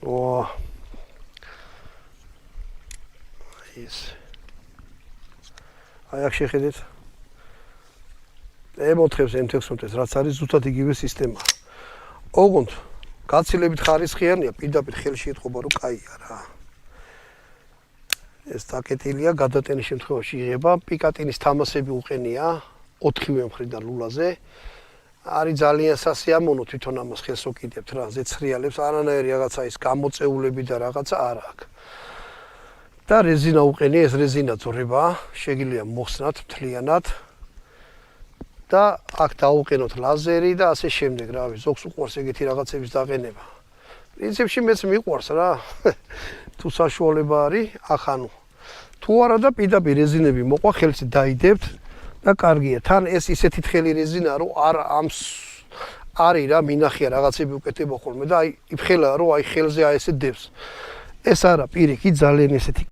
ო ის აი აქ შეხედეთ ემოთხებს M16-ს რაც არის ზუსტად იგივე სისტემა. ოღონდ გაცილებით ხარისხიანია, პირდაპირ ხელში ეთყობა რომ კაია რა. ეს დაკეტილია გადატენის შემთხვევაში იღება, პიკატინის თამასები უყენია 4-ვე მხრიდან ლულაზე. არის ძალიან სასიამოვნო თვითონ ამას ხელს უკიდებთ რა, ზეცრიალებს არანაირი რაღაცა ის გამოწეულები და რაღაცა არ აქვს. და რეზინა უყენია, ეს რეზინა ძრება, შეგიძლია მოხსნათ მთლიანად. და აქ დაუყენოთ ლაზერი და ასე შემდეგ, რავი, ზოგს უყვარს ეგეთი რაღაცების დაყენება. პრინციპში მეც მიყვარს რა. თუ საშუალება არის, ახანო. თუ არა და პირდაპირ რეზინები მოყვა, ხელში დაიდებთ და კარგია. თან ეს ისეთი თხელი რეზინაა, რომ არ ამს არის რა, მინახია რაღაცები უკეთება ხოლმე და აი იფხელა რომ აი ხელზე აი ესე დევს. ეს არა, პირიქით ძალიან ესეთი